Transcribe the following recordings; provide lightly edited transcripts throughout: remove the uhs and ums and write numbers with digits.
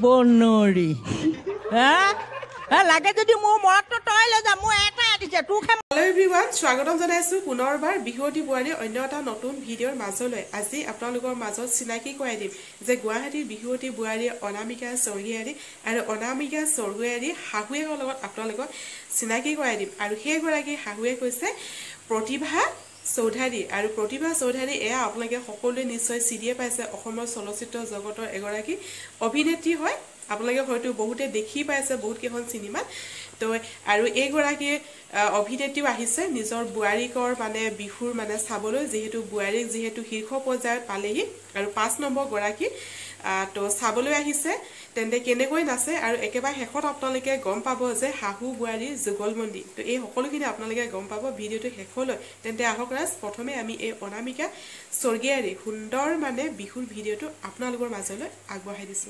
বনৰি লাগে যদি মোৰ মৰতটো তই লৈ যা মোৰ এটা দিছে তোক হেল্ল এভৰিৱান স্বাগতম জনাইছো পুনৰবাৰ বিহুৱতী বোৱাৰীৰ অন্য এটা নতুন ভিডিঅ'ৰ মাজলৈ আজি আপোনালোকৰ মাজত চিনাকি কৰাই দিম যে গুৱাহাটীৰ বিহুৱতী বোৱাৰীৰ অনামিকা স্বৰ্গীয়াৰী আৰু অনামিকা স্বৰ্গীয়াৰী শাহুৱেকৰ লগত আপোনালোকক চিনাকি কৰাই দিম আৰু সেইগৰাকী শাহুৱে কৈছে প্ৰতিভা চৌধাৰী আৰু প্ৰতিভা চৌধাৰী এয়া আপোনালোকে সকলোৱে নিশ্চয় চিনিয়ে পাইছে অসমৰ চলচ্চিত্ৰ জগতৰ এগৰাকী অভিনেত্ৰী হয় আপোনালোকে হয়তো বহুতে দেখি পাইছে বহুত কেইখন সিনেমা তো আৰু এইগৰাকী অভিনেত্ৰীও আহিছে নিজৰ বুৱাৰীকৰ মানে বিহুৰ মানে চাবলৈ যেহেতু বুৱাৰীক যেহেতু শীৰ্ষ পৰ্যায়ত পালেহি আৰু 5 নম্বৰ গৰাকী তো চাবলৈ আহিছে তেন্তে কেনেকৈ নাচে আৰু একেবাৰে শেষত আপোনালোকে গম পাব যে শাহু বুৱাৰীৰ যুগলবন্দী তো এই সকলোখিনি আপোনালোকে গম পাব ভিডিঅ'টো শেষলৈ তেন্তে আহক ৰাজ প্ৰথমে আমি এই অনামিকা স্বৰ্গীয়াৰী সুন্দৰ মানে বিহুৰ ভিডিঅ'টো আপোনালোকৰ মাজলৈ আগবঢ়াই দিছো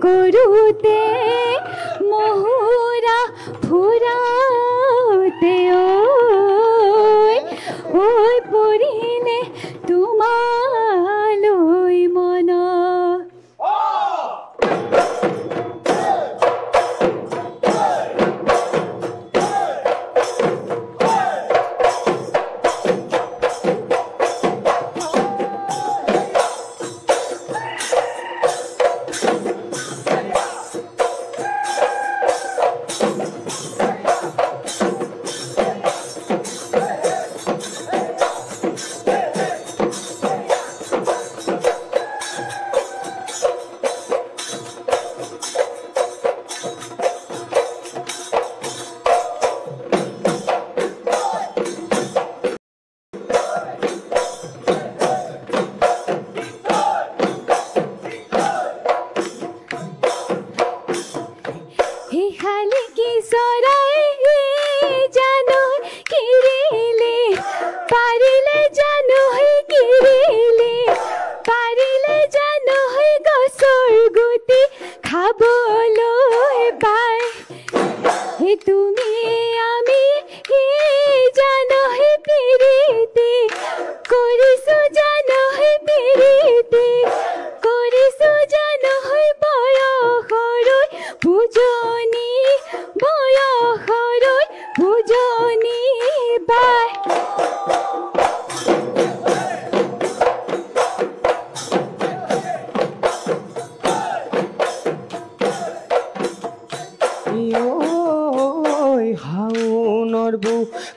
কৰুতে মহুৰা ফুৰাতে ওই পৰিনে তোমালই মন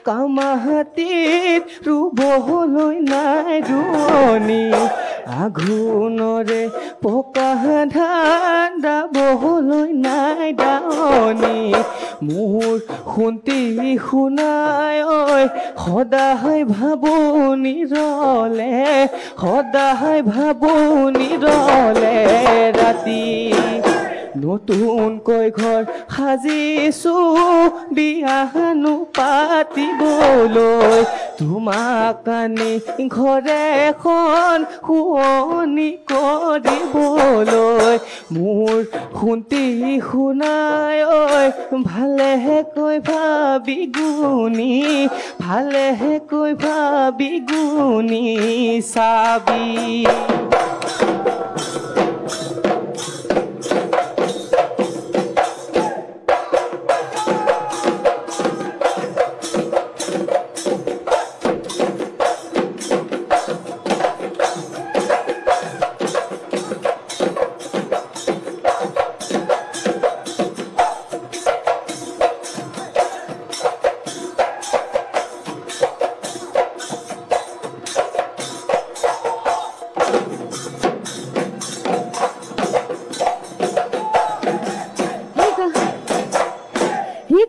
কামাহাতীত ৰুবলৈ নাই ৰোৱনী আঘোণৰে পকা ধান দাবলৈ নাই দাৱনী মোৰ শুনতি শুনাই ঐ সদায় ভাবনি ৰলে সদায় ভাবনি ৰলে ৰাতি নতুনকৈ ঘৰ সাজিছো বিয়ানো পাতিবলৈ তোমাক আনি ঘৰ এখন শুৱনি কৰিবলৈ মোৰ শুনতি শুনাই ঐ ভালেহে কৈ ভাবি গুণি ভালেহে কৈ ভাবি গুণি চাবি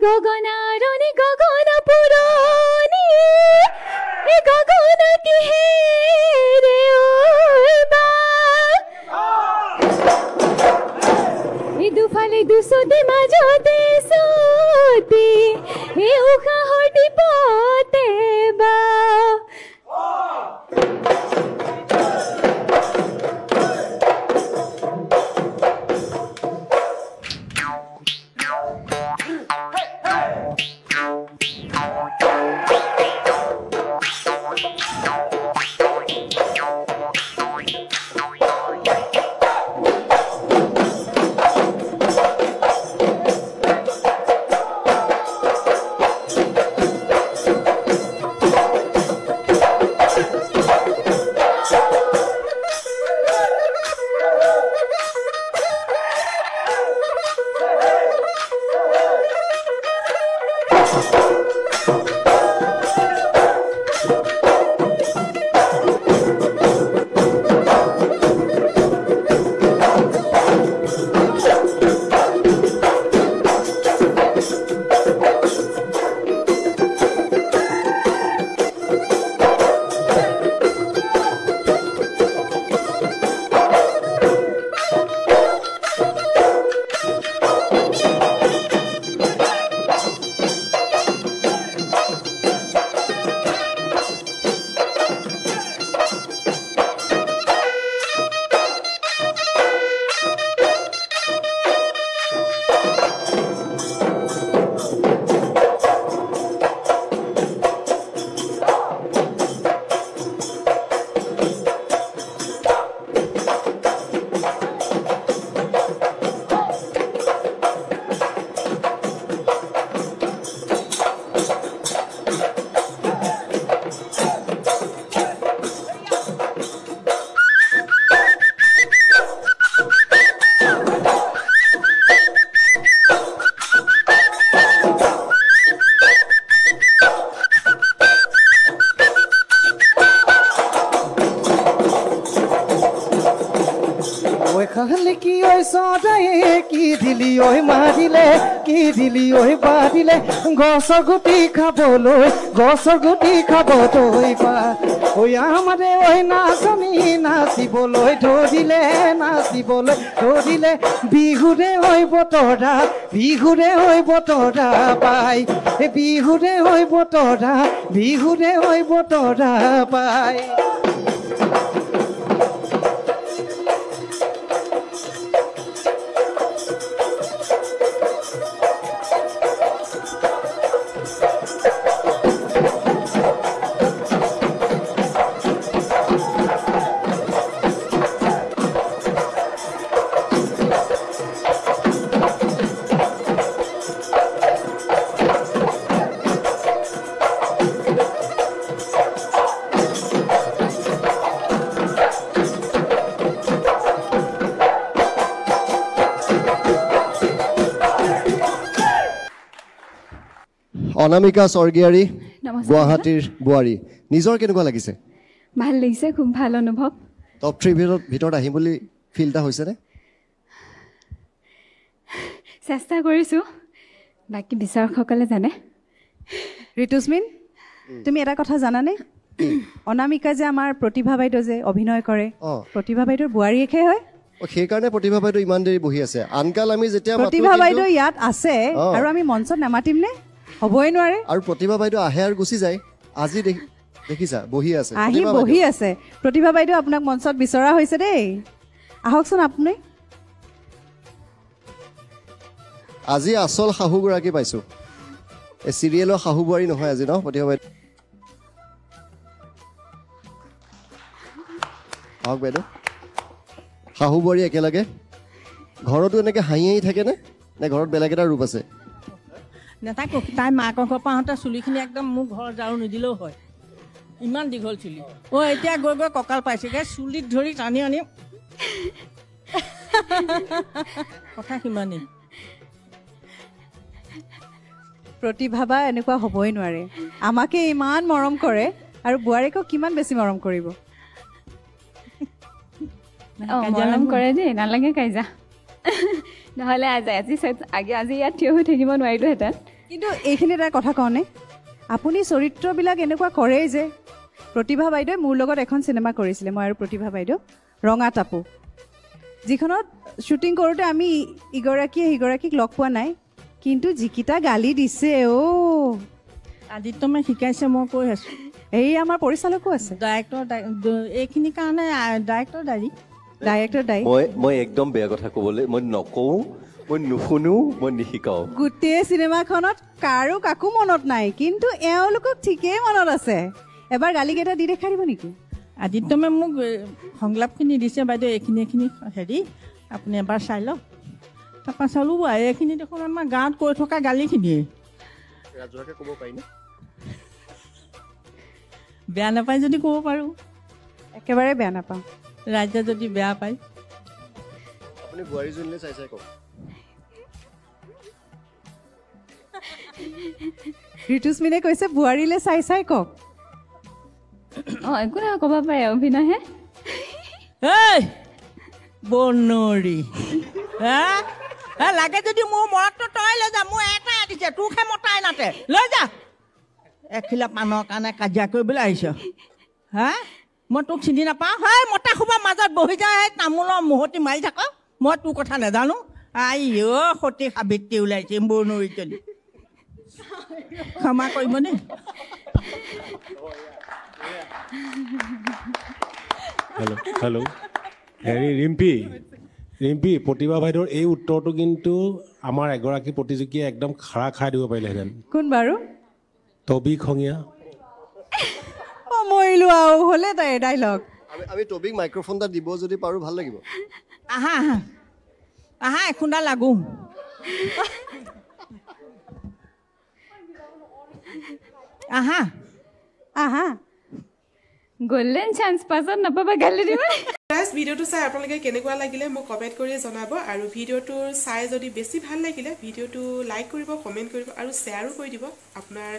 গগনারনি গগন পুরনি এ গগন কি হে রে ওই বা এ দুফালে দুচতে মাজতে চুটি এই উশাহৰ দীপতে বা খালে কি ওই সদায়ে কি দিলি ওই মাৰিলে কি দিলি ওই বাদিলে গছৰ গুটি খাব তই পা ওই আমাৰে ওই নাচনি নাচিবলৈ ধৰিলে বিহুৰে ওই বতৰা পাই বিহুৰে ওই বতৰা পাই অনামিকা স্বৰ্গীয়াৰী গুৱাহাটীৰ বোৱাৰী নিজৰ কেনেকুৱা লাগিছে ভাল লাগিছে খুব ভাল অনুভৱ টপ 3 ভিতৰত আহিম বুলি ফিল এটা হৈছেনে চেষ্টা কৰিছো বাকি বিচাৰকসকলে জানে ঋতুস্মিন তুমি এটা কথা জানানে অনামিকা যে আমাৰ প্ৰতিভা বাইদেউ যে অভিনয় কৰে প্ৰতিভা বাইদেউৰ বোৱাৰীয়েহে হয় সেই কাৰণে প্ৰতিভা বাইদেউ ইমান দেৰি বহি আছে আনকাল আমি যেতিয়া প্ৰতিভা বাইদেউ ইয়াত আছে আৰু আমি মঞ্চত নামাতিম নে হবই নোৱাৰে আৰু প্ৰতিভা বাইদেউ আহে আৰু গুচি যায় আজি দেখিছা বহি আছে প্ৰতিভা বাইদেউ আপোনাক মঞ্চত বিচৰা হৈছে দেই আহকচোন আপুনি আজি আসল শাহুগৰাকী পাইছো এই চিৰিয়েলৰ শাহু বোৱাৰী নহয় আজি ন প্ৰতিভা বাইদেউ আহক বাইদেউ শাহু বোৱাৰী একেলগে ঘৰতো এনেকৈ হাঁহি থাকে নে ঘৰত বেলেগ এটা ৰূপ আছে নেতাকো তাই মাকৰ ঘৰ পাওঁতে চুলিখিনি একদম মোক ঘৰ ঝাৰু নিদিলেও হয় ইমান দীঘল চুলি এতিয়া গৈ কঁকাল পাইছেগৈ চুলিত ধৰি টানি আনি কথা সিমানেই প্ৰতিভা বা এনেকুৱা হ'বই নোৱাৰে আমাকে ইমান মৰম কৰে আৰু বোৱাৰীকক কিমান বেছি মৰম কৰিব মৰম কৰে দেই নালাগে কাইজা নহ'লে আজি ইয়াত থিয় হৈ থাকিব নোৱাৰিলোহেঁতেন কিন্তু এইখিনি এটা কথা কওঁনে আপুনি চৰিত্ৰবিলাক এনেকুৱা কৰেই যে প্ৰতিভা বাইদেৱে মোৰ লগত এখন চিনেমা কৰিছিলে মই আৰু প্ৰতিভা বাইদেউ ৰঙা টাপু যিখনত শ্বুটিং কৰোঁতে আমি ইগৰাকীয়ে সিগৰাকীক লগ পোৱা নাই কিন্তু যিকেইটা গালি দিছে আদিত্যমে শিকাইছে মই কৈ আছোঁ এই আমাৰ পৰিচালকো আছে ডাইৰেক্টৰ এইখিনিৰ কাৰণে ডাইৰেক্টৰ দায়ী মই একদম বেয়া কথা ক'বলৈ মই নকওঁ মই নুশুনো মই নিশিকাওঁ গোটেই চিনেমাখনত কাকো মনত নাই কিন্তু এওঁলোকক ঠিকেই মনত আছে এবাৰ গালিকেইটা দি দেখাই দিব নেকি আদিত্যমে মোক সংলাপখিনি দিছে বাইদেউ এইখিনি হেৰি আপুনি এবাৰ চাই লওক তাৰপৰা চালোঁ এইখিনি দেখোন আমাৰ গাঁৱত কৈ থকা গালিখিনিয়ে ৰাজহুৱাকৈ ক'ব পাৰিনে বেয়া নাপায় যদি ক'ব পাৰোঁ একেবাৰে বেয়া নাপাওঁ ৰাইজে যদি বেয়া পায় আপুনি বোৱাৰীজনীলৈ চাই কওক ঋতুস্মিনে কৈছে বোৱাৰীলৈ চাই কওক একো নহয় ক'ব পাৰে অভিনয়হে এই বনৰী লাগে যদি মোৰ মৰতটো তই লৈ যা মোৰ এটাই দিছে তোকহে মতাই নাতে লৈ যা এখিলা পাণৰ কাৰণে কাজিয়া কৰিবলৈ আহিছ মই তোক চিনি নাপাওঁ হয় মতা সোপা মাজত বহি যায় তামোলৰ মুহতি মাৰি থাক মই তোৰ কথা নাজানো আই সতী সাবিত্ৰী ওলাইছে বনৰীজনী ক্ষমা কৰিবনে হেল্ল' হেৰি ৰিম্পী প্ৰতিভা বাইদেউৰ এই উত্তৰটো কিন্তু আমাৰ এগৰাকী প্ৰতিযোগীয়ে একদম খাৰা খাই দিব পাৰিলেহেঁতেন কোন বাৰু টবি খঙীয়া মৰিলো আৰু হ'লে তাই ডাইলগ আমি টবিক মাইক্ৰফোন এটা দিব যদি পাৰোঁ ভাল লাগিব আহা এখুন্দা লাগো আহা গ'ল্ডেন চান্স পাছত নাপাবা গালি দিব ভিডিঅ'টো চাই আপোনালোকে কেনেকুৱা লাগিলে মোক কমেণ্ট কৰি জনাব আৰু ভিডিঅ'টো চাই যদি বেছি ভাল লাগিলে ভিডিঅ'টো লাইক কৰিব কমেণ্ট কৰিব আৰু শ্বেয়াৰো কৰি দিব আপোনাৰ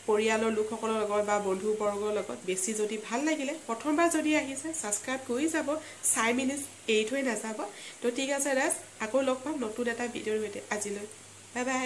পৰিয়ালৰ লোকসকলৰ লগত বা বন্ধুবৰ্গৰ লগত বেছি যদি ভাল লাগিলে প্ৰথমবাৰ যদি আহিছে ছাবস্ক্ৰাইব কৰি যাব চাই মেলি এৰি থৈ নাযাব তো ঠিক আছে ৰাজ আকৌ লগ পাম নতুন এটা ভিডিঅ'ৰ সৈতে আজিলৈ বাই বাই